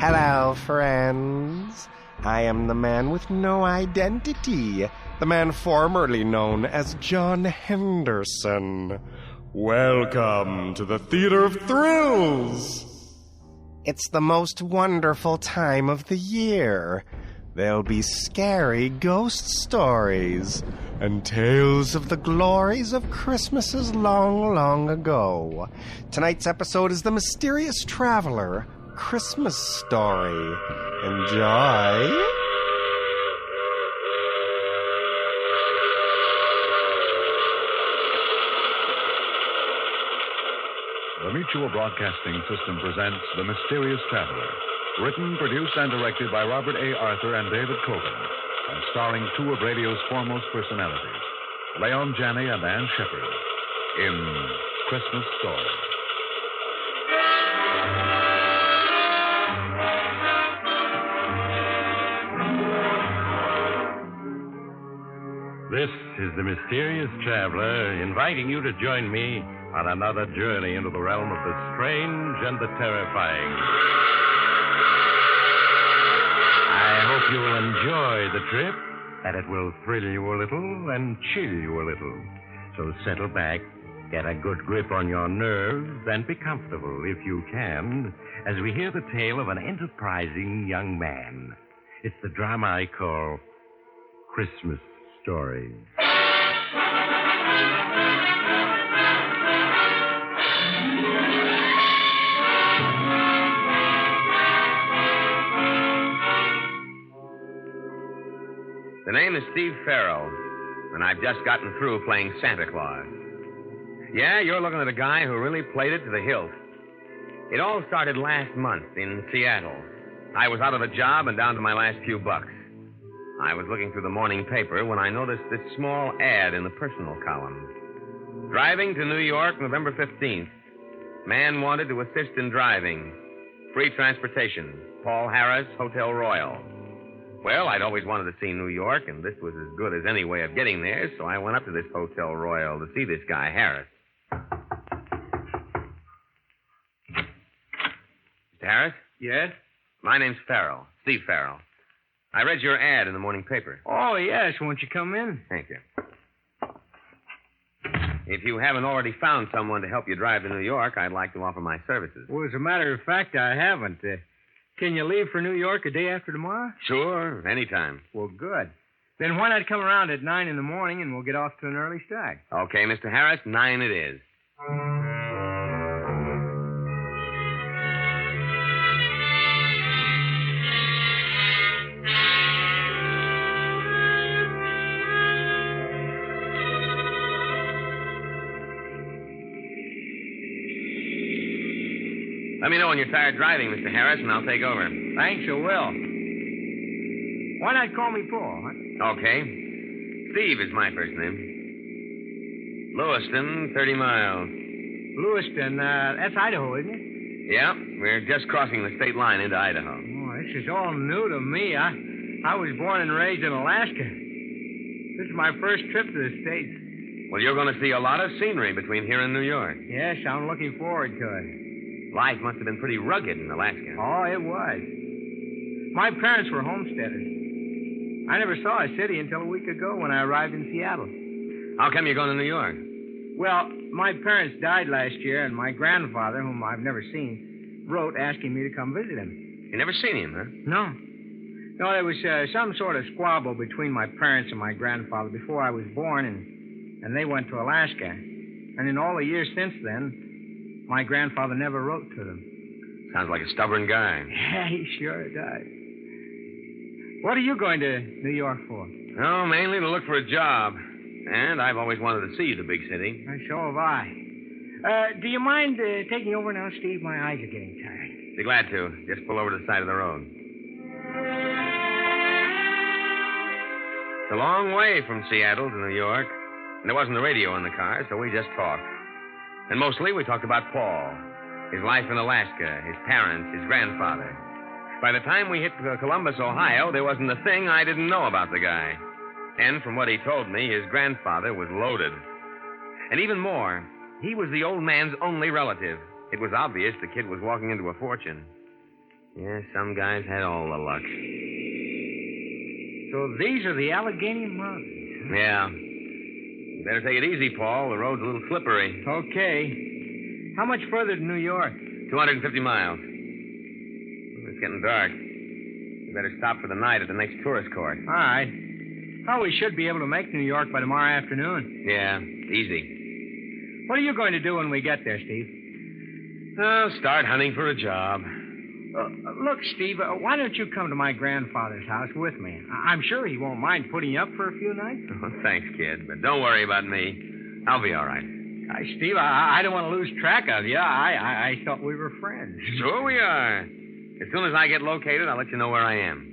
Hello, friends. I am the man with no identity, the man formerly known as John Henderson. Welcome to the Theater of Thrills. It's the most wonderful time of the year. There'll be scary ghost stories and tales of the glories of Christmases long, long ago. Tonight's episode is The Mysterious Traveler, Christmas Story. Enjoy. The Mutual Broadcasting System presents The Mysterious Traveler, written, produced, and directed by Robert A. Arthur and David Cogan, and starring two of radio's foremost personalities, Leon Janney and Ann Shepard, in Christmas Story. This is the Mysterious Traveler, inviting you to join me on another journey into the realm of the strange and the terrifying. I hope you will enjoy the trip, that it will thrill you a little and chill you a little. So settle back, get a good grip on your nerves, and be comfortable, if you can, as we hear the tale of an enterprising young man. It's the drama I call Christmas Story. The name is Steve Farrell, and I've just gotten through playing Santa Claus. Yeah, you're looking at a guy who really played it to the hilt. It all started last month in Seattle. I was out of a job and down to my last few bucks. I was looking through the morning paper when I noticed this small ad in the personal column. Driving to New York, November 15th. Man wanted to assist in driving. Free transportation. Paul Harris, Hotel Royal. Well, I'd always wanted to see New York, and this was as good as any way of getting there, so I went up to this Hotel Royal to see this guy, Harris. Mr. Harris? Yes? My name's Farrell, Steve Farrell. I read your ad in the morning paper. Oh, yes. Won't you come in? Thank you. If you haven't already found someone to help you drive to New York, I'd like to offer my services. Well, as a matter of fact, I haven't. Can you leave for New York a day after tomorrow? Sure, anytime. Well, good. Then why not come around at 9 in the morning and we'll get off to an early start? Okay, Mr. Harris, 9 it is. Let me know when you're tired driving, Mr. Harris, and I'll take over. Thanks, I will. Why not call me Paul, huh? Okay. Steve is my first name. Lewiston, 30 miles. Lewiston, that's Idaho, isn't it? Yeah, we're just crossing the state line into Idaho. Oh, this is all new to me. I was born and raised in Alaska. This is my first trip to the States. Well, you're going to see a lot of scenery between here and New York. Yes, I'm looking forward to it. Life must have been pretty rugged in Alaska. Oh, it was. My parents were homesteaders. I never saw a city until a week ago when I arrived in Seattle. How come you're going to New York? Well, my parents died last year, and my grandfather, whom I've never seen, wrote asking me to come visit him. You never seen him, huh? No. No, there was some sort of squabble between my parents and my grandfather before I was born, and they went to Alaska. And in all the years since then, my grandfather never wrote to them. Sounds like a stubborn guy. Yeah, he sure does. What are you going to New York for? Oh, mainly to look for a job. And I've always wanted to see the big city. So have I. Do you mind taking over now, Steve? My eyes are getting tired. Be glad to. Just pull over to the side of the road. It's a long way from Seattle to New York. And there wasn't a radio in the car, so we just talked. And mostly we talked about Paul, his life in Alaska, his parents, his grandfather. By the time we hit Columbus, Ohio, there wasn't a thing I didn't know about the guy. And from what he told me, his grandfather was loaded. And even more, he was the old man's only relative. It was obvious the kid was walking into a fortune. Yeah, some guys had all the luck. So these are the Allegheny Mountains. Yeah. You better take it easy, Paul. The road's a little slippery. Okay. How much further to New York? 250 miles. It's getting dark. You better stop for the night at the next tourist court. All right. Oh, we should be able to make New York by tomorrow afternoon. Yeah, easy. What are you going to do when we get there, Steve? Oh, start hunting for a job. Look, Steve, why don't you come to my grandfather's house with me? I'm sure he won't mind putting you up for a few nights. Oh, thanks, kid, but don't worry about me. I'll be all right. Steve, I don't want to lose track of you. I thought we were friends. Sure we are. As soon as I get located, I'll let you know where I am.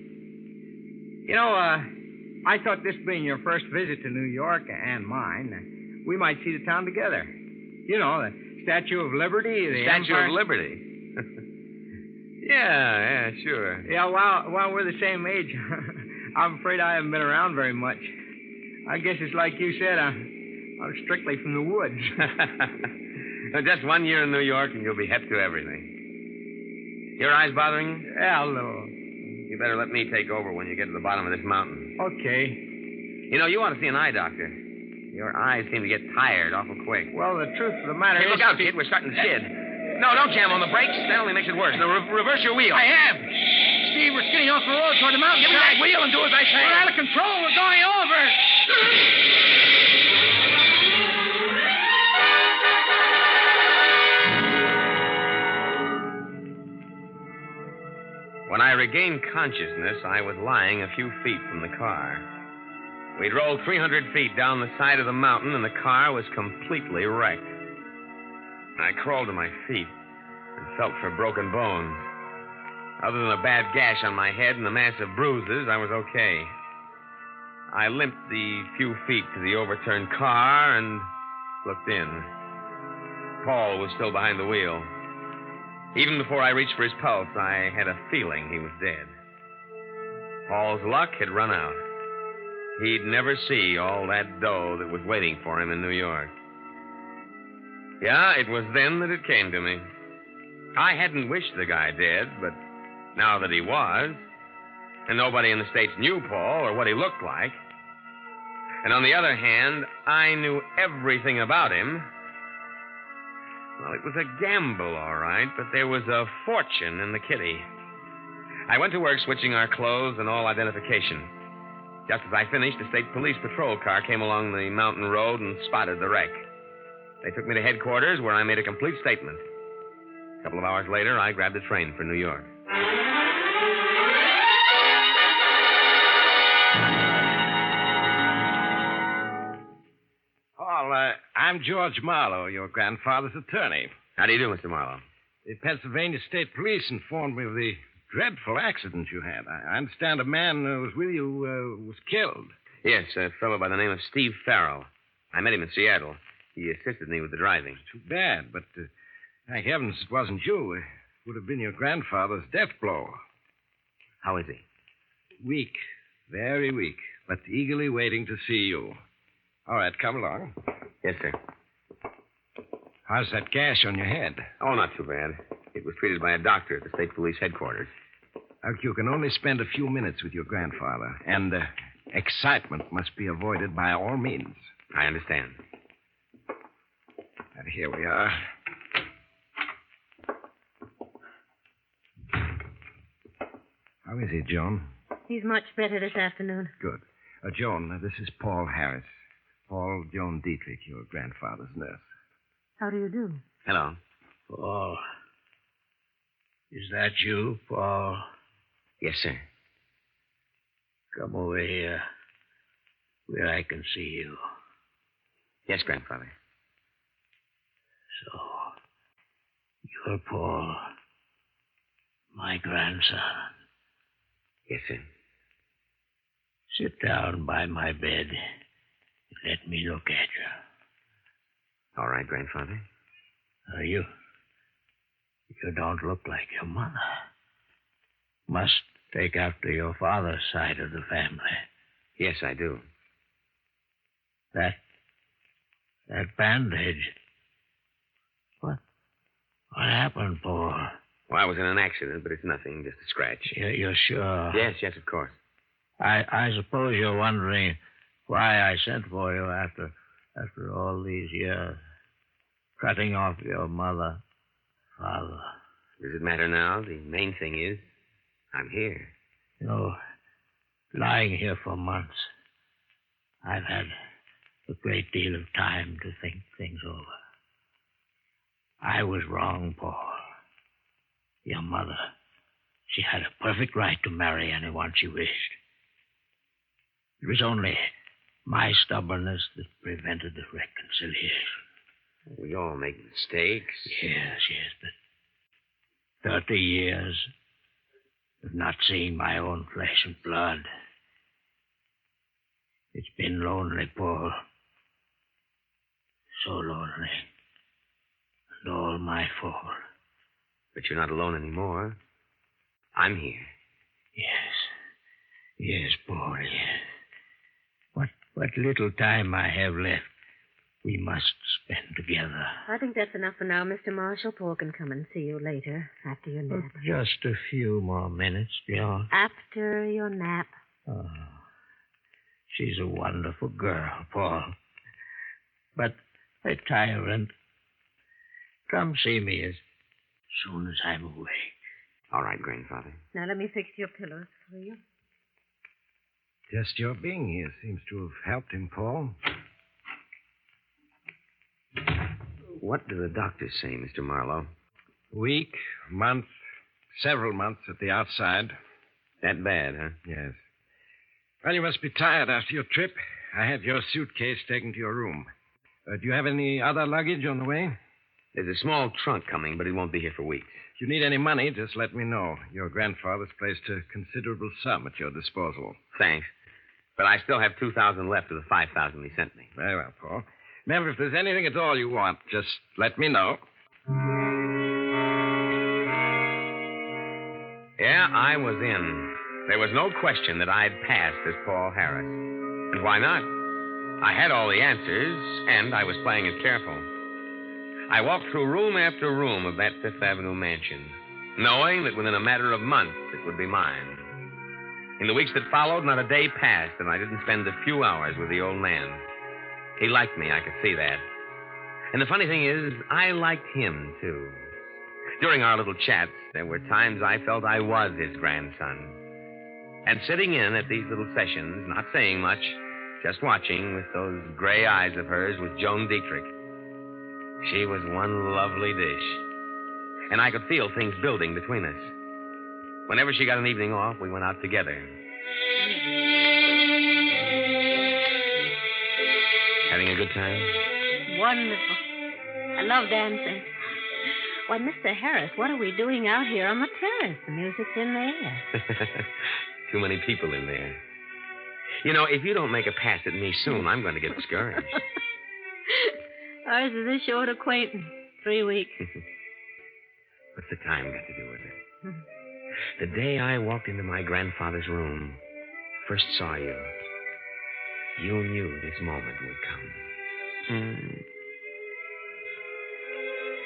You know, I thought this being your first visit to New York and mine, we might see the town together. You know, the Statue of Liberty, the Statue Empire. of Liberty. Yeah, sure. Yeah, while we're the same age, I'm afraid I haven't been around very much. I guess it's like you said, I'm strictly from the woods. Just 1 year in New York and you'll be hep to everything. Your eyes bothering you? Yeah, a little. You better let me take over when you get to the bottom of this mountain. Okay. You know, you ought to see an eye doctor. Your eyes seem to get tired awful quick. Well, the truth of the matter Hey, is... look out, kid. We're starting to skid. No, don't jam on the brakes. That only makes it worse. Now, reverse your wheel. I have. Steve, we're skidding off the road toward the mountain. Give me that wheel and do as I say. We're out of control. We're going over. When I regained consciousness, I was lying a few feet from the car. We'd rolled 300 feet down the side of the mountain, and the car was completely wrecked. I crawled to my feet and felt for broken bones. Other than a bad gash on my head and a mass of bruises, I was okay. I limped the few feet to the overturned car and looked in. Paul was still behind the wheel. Even before I reached for his pulse, I had a feeling he was dead. Paul's luck had run out. He'd never see all that dough that was waiting for him in New York. Yeah, it was then that it came to me. I hadn't wished the guy dead, but now that he was, and nobody in the States knew Paul or what he looked like, and on the other hand, I knew everything about him, well, it was a gamble, all right, but there was a fortune in the kitty. I went to work switching our clothes and all identification. Just as I finished, a state police patrol car came along the mountain road and spotted the wreck. They took me to headquarters, where I made a complete statement. A couple of hours later, I grabbed a train for New York. Paul, I'm George Marlowe, your grandfather's attorney. How do you do, Mr. Marlowe? The Pennsylvania State Police informed me of the dreadful accident you had. I understand a man who was with you was killed. Yes, a fellow by the name of Steve Farrell. I met him in Seattle. He assisted me with the driving. Too bad, but thank heavens it wasn't you. It would have been your grandfather's death blow. How is he? Weak, very weak, but eagerly waiting to see you. All right, come along. Yes, sir. How's that gash on your head? Oh, not too bad. It was treated by a doctor at the state police headquarters. Look, you can only spend a few minutes with your grandfather, and excitement must be avoided by all means. I understand. And here we are. How is he, Joan? He's much better this afternoon. Good. Joan, this is Paul Harris. Paul Joan Dietrich, your grandfather's nurse. How do you do? Hello. Paul. Is that you, Paul? Yes, sir. Come over here where I can see you. Yes, grandfather. So, you're Paul, my grandson. Yes, sir. Sit down by my bed and let me look at you. All right, grandfather. You don't look like your mother. Must take after your father's side of the family. Yes, I do. That bandage. What happened, Paul? Well, I was in an accident, but it's nothing, just a scratch. You're sure? Yes, of course. I suppose you're wondering why I sent for you after all these years. Cutting off your mother, father. Does it matter now? The main thing is, I'm here. You know, lying here for months, I've had a great deal of time to think things over. I was wrong, Paul. Your mother, she had a perfect right to marry anyone she wished. It was only my stubbornness that prevented the reconciliation. We all make mistakes. Yes, but 30 years of not seeing my own flesh and blood. It's been lonely, Paul. So lonely. And all my fault. But you're not alone anymore. I'm here. Yes, Paul, yes. What little time I have left, we must spend together. I think that's enough for now, Mr. Marshall. Paul can come and see you later, after your nap. Just a few more minutes, John. After your nap. Oh, she's a wonderful girl, Paul. But a tyrant. Come see me as soon as I'm awake. All right, Grandfather. Now, let me fix your pillows for you. Just your being here seems to have helped him, Paul. What do the doctors say, Mr. Marlowe? Week, month, several months at the outside. That bad, huh? Yes. Well, you must be tired after your trip. I had your suitcase taken to your room. Do you have any other luggage on the way? There's a small trunk coming, but it won't be here for weeks. If you need any money, just let me know. Your grandfather's placed a considerable sum at your disposal. Thanks. But I still have $2,000 left of the $5,000 he sent me. Very well, Paul. Remember, if there's anything at all you want, just let me know. Yeah, I was in. There was no question that I'd passed as Paul Harris. And why not? I had all the answers, and I was playing it careful. I walked through room after room of that Fifth Avenue mansion, knowing that within a matter of months it would be mine. In the weeks that followed, not a day passed, and I didn't spend a few hours with the old man. He liked me, I could see that. And the funny thing is, I liked him, too. During our little chats, there were times I felt I was his grandson. And sitting in at these little sessions, not saying much, just watching with those gray eyes of hers was Joan Dietrich. She was one lovely dish. And I could feel things building between us. Whenever she got an evening off, we went out together. Having a good time? Wonderful. I love dancing. Why, Mr. Harris, what are we doing out here on the terrace? The music's in there. Too many people in there. You know, if you don't make a pass at me soon, I'm going to get discouraged. Ours is a short acquaintance. 3 weeks. What's the time got to do with it? The day I walked into my grandfather's room, first saw you, you knew this moment would come.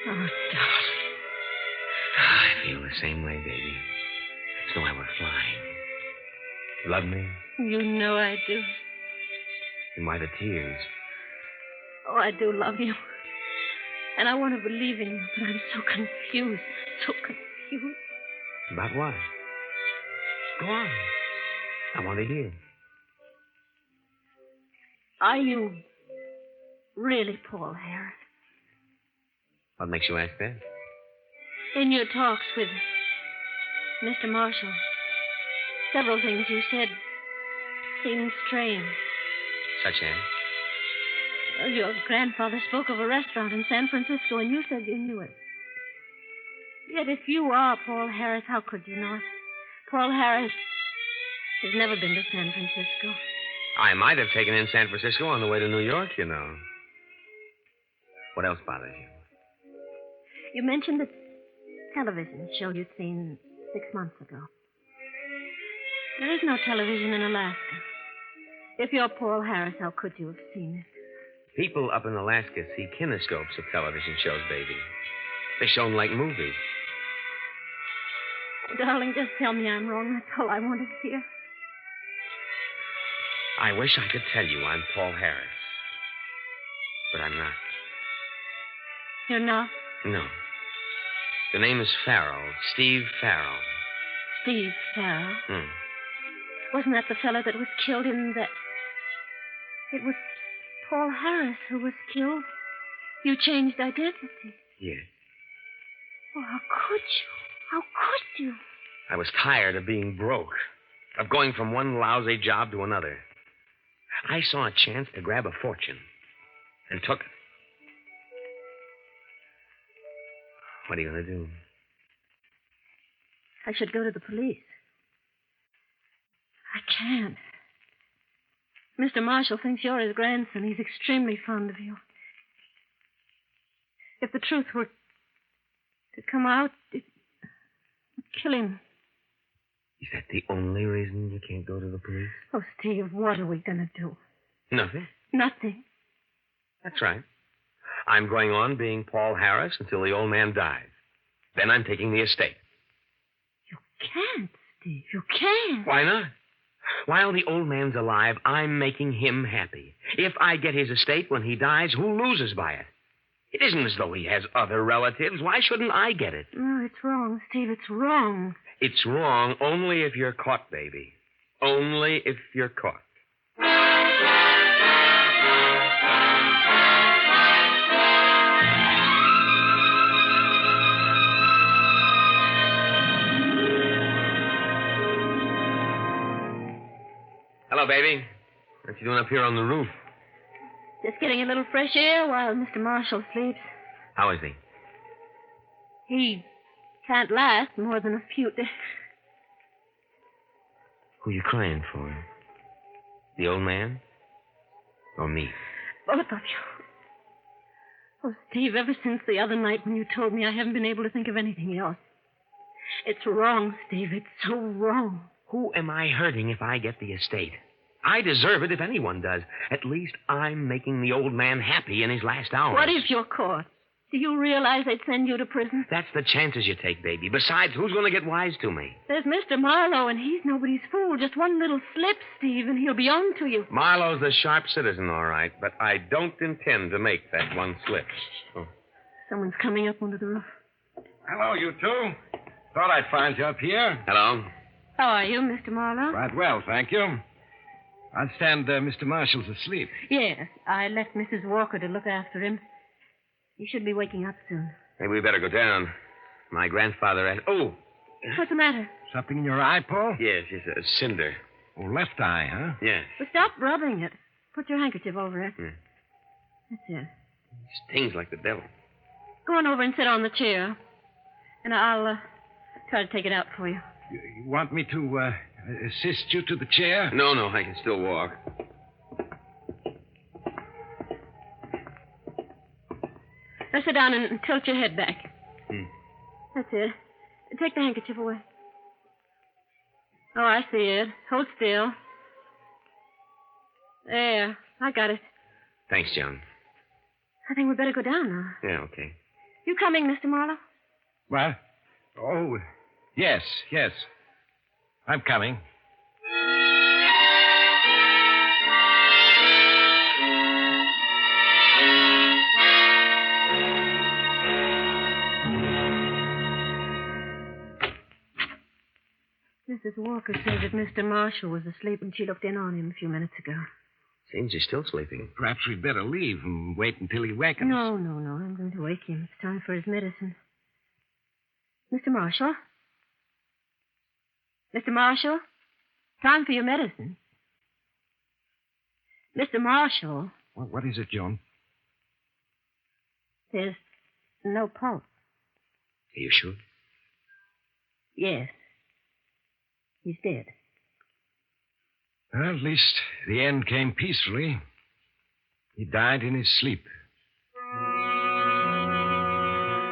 Oh, darling. I feel the same way, baby. As though I were flying. Love me? You know I do. And why the tears? Oh, I do love you. And I want to believe in you, but I'm so confused. So confused. About what? Go on. I want to hear. Are you really Paul Harris? What makes you ask that? In your talks with Mr. Marshall, several things you said seemed strange. Such as? Well, your grandfather spoke of a restaurant in San Francisco, and you said you knew it. Yet if you are Paul Harris, how could you not? Paul Harris has never been to San Francisco. I might have taken in San Francisco on the way to New York, you know. What else bothers you? You mentioned the television show you'd seen 6 months ago. There is no television in Alaska. If you're Paul Harris, how could you have seen it? People up in Alaska see kinescopes of television shows, baby. They're shown like movies. Darling, just tell me I'm wrong. That's all I wanted to hear. I wish I could tell you I'm Paul Harris. But I'm not. You're not? No. The name is Farrell. Steve Farrell. Steve Farrell? Hmm. Wasn't that the fellow that was killed in that... It was Paul Harris who was killed. You changed identity. Yes. Oh, how could you? How could you? I was tired of being broke, of going from one lousy job to another. I saw a chance to grab a fortune and took it. What are you going to do? I should go to the police. I can't. Mr. Marshall thinks you're his grandson. He's extremely fond of you. If the truth were to come out, it would kill him. Is that the only reason you can't go to the police? Oh, Steve, what are we going to do? Nothing. Nothing. That's right. I'm going on being Paul Harris until the old man dies. Then I'm taking the estate. You can't, Steve. You can't. Why not? While the old man's alive, I'm making him happy. If I get his estate when he dies, who loses by it? It isn't as though he has other relatives. Why shouldn't I get it? No, it's wrong, Steve. It's wrong. It's wrong only if you're caught, baby. Only if you're caught. Hello, baby. What you doing up here on the roof? Just getting a little fresh air while Mr. Marshall sleeps. How is he? He can't last more than a few days. Who you crying for? The old man? Or me? Both of you. Oh, Steve, ever since the other night when you told me, I haven't been able to think of anything else. It's wrong, Steve. It's so wrong. Who am I hurting if I get the estate? I deserve it if anyone does. At least I'm making the old man happy in his last hours. What if you're caught? Do you realize they'd send you to prison? That's the chances you take, baby. Besides, who's going to get wise to me? There's Mr. Marlowe, and he's nobody's fool. Just one little slip, Steve, and he'll be on to you. Marlowe's a sharp citizen, all right, but I don't intend to make that one slip. Oh. Someone's coming up onto the roof. Hello, you two. Thought I'd find you up here. Hello? How are you, Mr. Marlowe? Right well, thank you. I understand Mr. Marshall's asleep. Yes, I left Mrs. Walker to look after him. He should be waking up soon. Maybe we better go down. My grandfather asked... Oh! What's the matter? Something in your eye, Paul? Yes, it's a cinder. Oh, left eye, huh? Yes. Well, stop rubbing it. Put your handkerchief over it. That's it. Stings like the devil. Go on over and sit on the chair. And I'll try to take it out for you. You want me to assist you to the chair? No, I can still walk. Now sit down and tilt your head back. That's it. Take the handkerchief away. Oh, I see it. Hold still. There. I got it. Thanks, John. I think we'd better go down now. Yeah, okay. You coming, Mr. Marlowe? What? Oh, yes. I'm coming. Mrs. Walker said that Mr. Marshall was asleep and she looked in on him a few minutes ago. Seems he's still sleeping. Perhaps we'd better leave and wait until he wakens. No. I'm going to wake him. It's time for his medicine. Mr. Marshall? Mr. Marshall? Time for your medicine. Mr. Marshall? What is it, Joan? There's no pulse. Are you sure? Yes. He's dead. Well, at least the end came peacefully. He died in his sleep.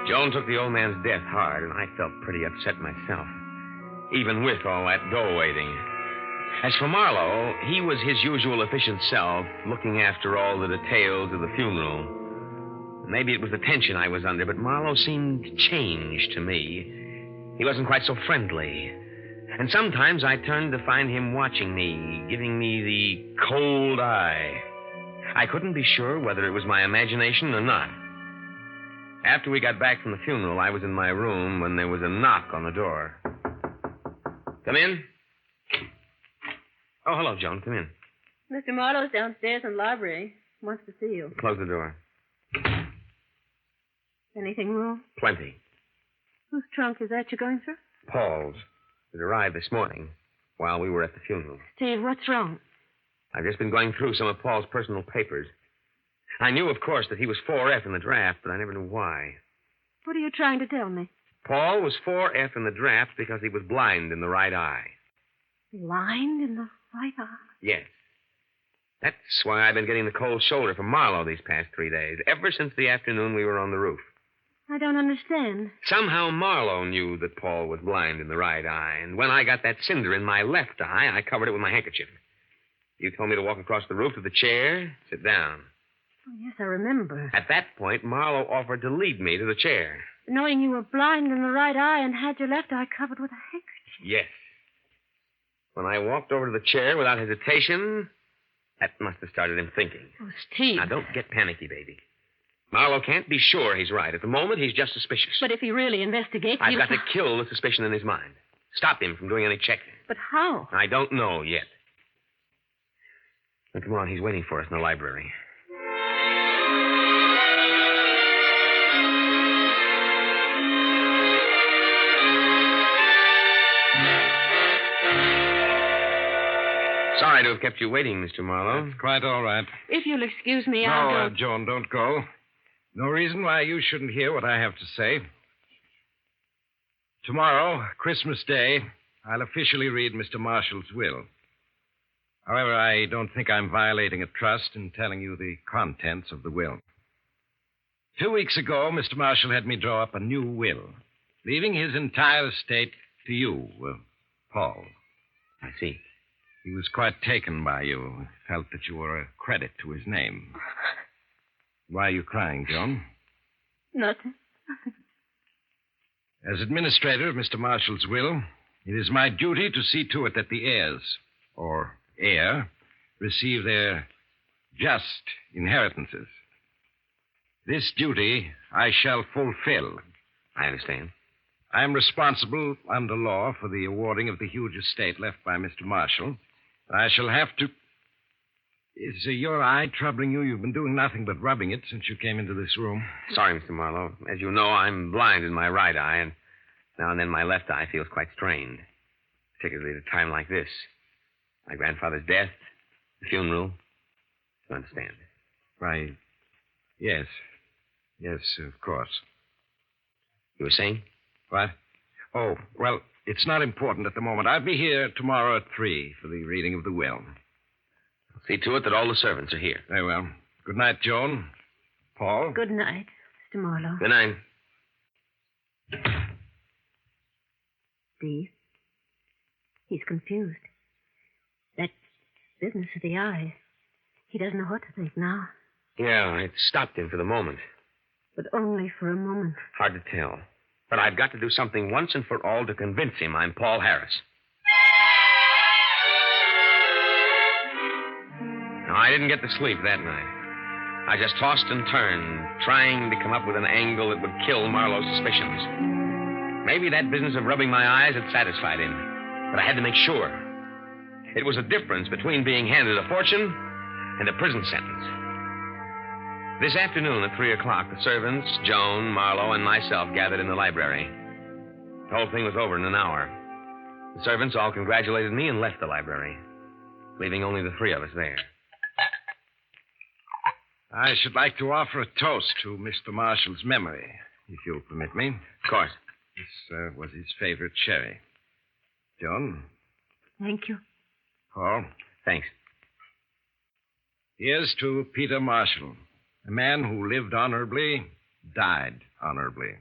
Joan took the old man's death hard, and I felt pretty upset myself, even with all that dough waiting. As for Marlowe, he was his usual efficient self, looking after all the details of the funeral. Maybe it was the tension I was under, but Marlowe seemed changed to me. He wasn't quite so friendly. And sometimes I turned to find him watching me, giving me the cold eye. I couldn't be sure whether it was my imagination or not. After we got back from the funeral, I was in my room when there was a knock on the door. Come in. Oh, hello, Joan. Come in. Mr. Marlowe's downstairs in the library. Wants to see you. Close the door. Anything wrong? Plenty. Whose trunk is that you're going through? Paul's. It arrived this morning while we were at the funeral. Steve, what's wrong? I've just been going through some of Paul's personal papers. I knew, of course, that he was 4F in the draft, but I never knew why. What are you trying to tell me? Paul was 4F in the draft because he was blind in the right eye. Blind in the right eye? Yes. That's why I've been getting the cold shoulder from Marlowe these past 3 days, ever since the afternoon we were on the roof. I don't understand. Somehow Marlowe knew that Paul was blind in the right eye, and when I got that cinder in my left eye, I covered it with my handkerchief. You told me to walk across the roof to the chair, sit down. Oh, yes, I remember. At that point, Marlowe offered to lead me to the chair. Knowing you were blind in the right eye and had your left eye covered with a handkerchief. Yes. When I walked over to the chair without hesitation, that must have started him thinking. Oh, Steve. Now, don't get panicky, baby. Marlowe can't be sure he's right. At the moment, he's just suspicious. But if he really investigates... I've got to kill the suspicion in his mind. Stop him from doing any checking. But how? I don't know yet. Now, come on, he's waiting for us in the library. Sorry to have kept you waiting, Mr. Marlowe. That's quite all right. If you'll excuse me, I'll go... Joan, don't go. No reason why you shouldn't hear what I have to say. Tomorrow, Christmas Day, I'll officially read Mr. Marshall's will. However, I don't think I'm violating a trust in telling you the contents of the will. 2 weeks ago, Mr. Marshall had me draw up a new will, leaving his entire estate to you, Paul. I see. He was quite taken by you, felt that you were a credit to his name. Why are you crying, Joan? Nothing. As administrator of Mr. Marshall's will, it is my duty to see to it that the heirs, or heir, receive their just inheritances. This duty I shall fulfill. I understand. I am responsible under law for the awarding of the huge estate left by Mr. Marshall. I shall have to... Is your eye troubling you? You've been doing nothing but rubbing it since you came into this room. Sorry, Mr. Marlowe. As you know, I'm blind in my right eye, and now and then my left eye feels quite strained, particularly at a time like this. My grandfather's death, the funeral. You understand? Why, yes. Yes, of course. You were saying? What? Oh, well, it's not important at the moment. I'll be here tomorrow at 3 for the reading of the will. See to it that all the servants are here. Very well. Good night, Joan. Paul? Good night, Mr. Marlowe. Good night. Steve, he's confused. That business of the eye, he doesn't know what to think now. Yeah, it stopped him for the moment. But only for a moment. Hard to tell. But I've got to do something once and for all to convince him I'm Paul Harris. No, I didn't get to sleep that night. I just tossed and turned, trying to come up with an angle that would kill Marlowe's suspicions. Maybe that business of rubbing my eyes had satisfied him, but I had to make sure. It was a difference between being handed a fortune and a prison sentence. This afternoon at 3 o'clock, the servants, Joan, Marlowe, and myself gathered in the library. The whole thing was over in an hour. The servants all congratulated me and left the library, leaving only the 3 of us there. I should like to offer a toast to Mr. Marshall's memory, if you'll permit me. Of course. This was his favorite sherry. Joan? Thank you. Paul? Thanks. Here's to Peter Marshall, a man who lived honorably, died honorably.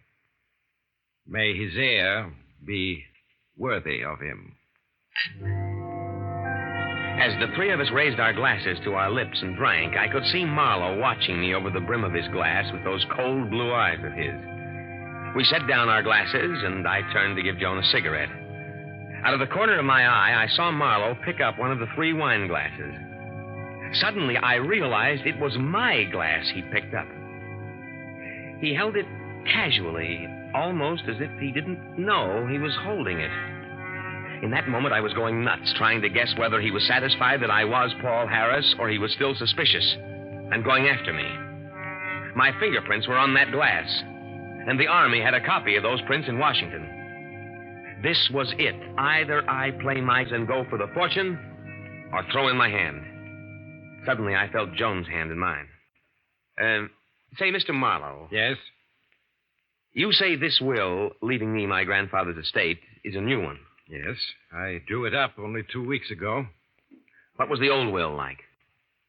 May his heir be worthy of him. As the 3 of us raised our glasses to our lips and drank, I could see Marlowe watching me over the brim of his glass with those cold blue eyes of his. We set down our glasses, and I turned to give Joan a cigarette. Out of the corner of my eye, I saw Marlowe pick up one of the 3 wine glasses. Suddenly, I realized it was my glass he picked up. He held it casually, almost as if he didn't know he was holding it. In that moment, I was going nuts, trying to guess whether he was satisfied that I was Paul Harris or he was still suspicious and going after me. My fingerprints were on that glass, and the Army had a copy of those prints in Washington. This was it. Either I play mice and go for the fortune or throw in my hand. Suddenly, I felt Joan's hand in mine. Say, Mr. Marlowe. Yes? You say this will, leaving me my grandfather's estate, is a new one. Yes. I drew it up only 2 weeks ago. What was the old will like?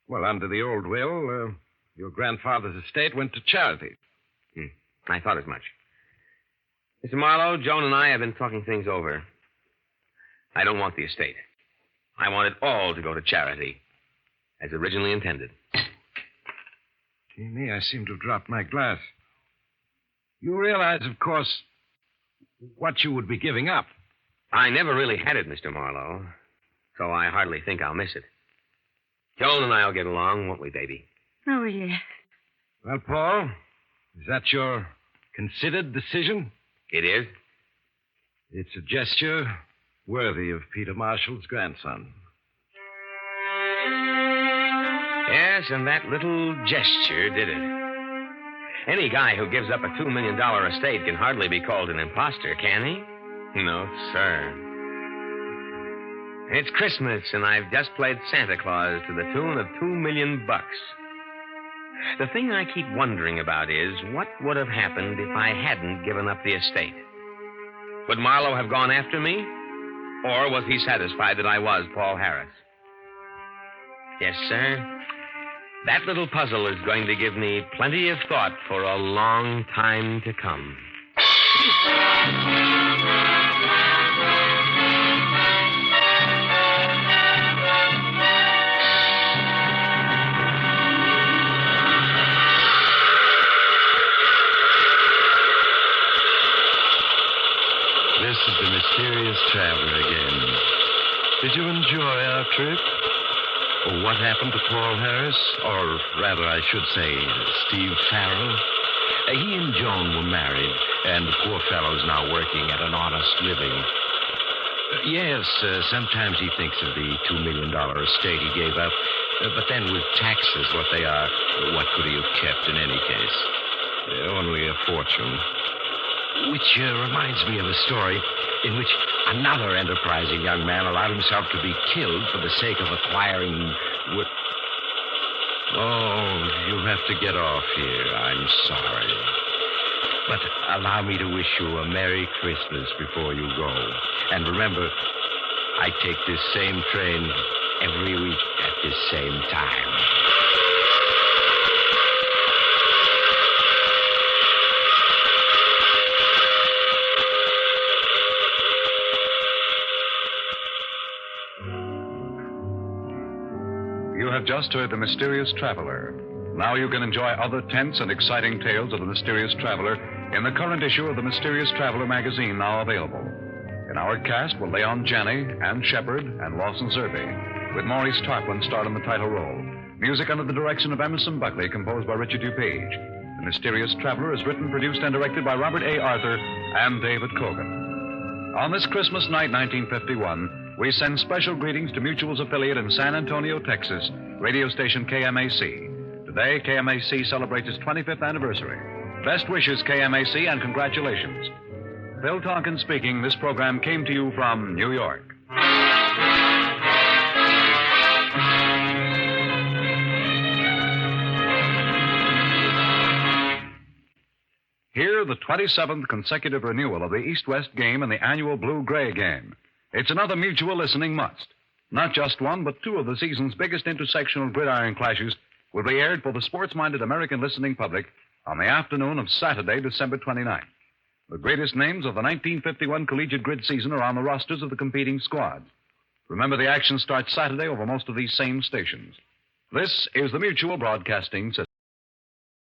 Well, under the old will, your grandfather's estate went to charity. I thought as much. Mr. Marlowe, Joan and I have been talking things over. I don't want the estate. I want it all to go to charity, as originally intended. Gee, me, I seem to have dropped my glass. You realize, of course, what you would be giving up. I never really had it, Mr. Marlowe, so I hardly think I'll miss it. Joan and I'll get along, won't we, baby? Oh, yes. Well, Paul, is that your considered decision? It is. It's a gesture worthy of Peter Marshall's grandson. Yes, and that little gesture did it. Any guy who gives up a $2 million estate can hardly be called an imposter, can he? No, sir. It's Christmas, and I've just played Santa Claus to the tune of $2 million. The thing I keep wondering about is what would have happened if I hadn't given up the estate? Would Marlowe have gone after me? Or was he satisfied that I was Paul Harris? Yes, sir. That little puzzle is going to give me plenty of thought for a long time to come. This is the mysterious traveler again. Did you enjoy our trip? Or what happened to Paul Harris? Or rather, I should say, Steve Farrell? He and Joan were married, and the poor fellow's now working at an honest living. Yes, sometimes he thinks of the $2 million estate he gave up. But then with taxes what they are, what could he have kept in any case? Only a fortune. Which reminds me of a story in which another enterprising young man allowed himself to be killed for the sake of acquiring... Oh, you have to get off here. I'm sorry. But allow me to wish you a Merry Christmas before you go. And remember, I take this same train every week at this same time. You have just heard The Mysterious Traveler. Now you can enjoy other tense and exciting tales of the Mysterious Traveler in the current issue of the Mysterious Traveler magazine, now available. In our cast were Leon Janney, Ann Shepard, and Lawson Zerbe, with Maurice Tarplin starred in the title role. Music under the direction of Emerson Buckley, composed by Richard DuPage. The Mysterious Traveler is written, produced, and directed by Robert A. Arthur and David Cogan. On this Christmas night, 1951, we send special greetings to Mutual's affiliate in San Antonio, Texas, radio station KMAC. Today, KMAC celebrates its 25th anniversary. Best wishes, KMAC, and congratulations. Phil Tonkin speaking. This program came to you from New York. Here, the 27th consecutive renewal of the East-West game and the annual Blue-Gray game. It's another Mutual listening must. Not just one, but two of the season's biggest intersectional gridiron clashes will be aired for the sports-minded American listening public on the afternoon of Saturday, December 29th. The greatest names of the 1951 collegiate grid season are on the rosters of the competing squads. Remember, the action starts Saturday over most of these same stations. This is the Mutual Broadcasting System.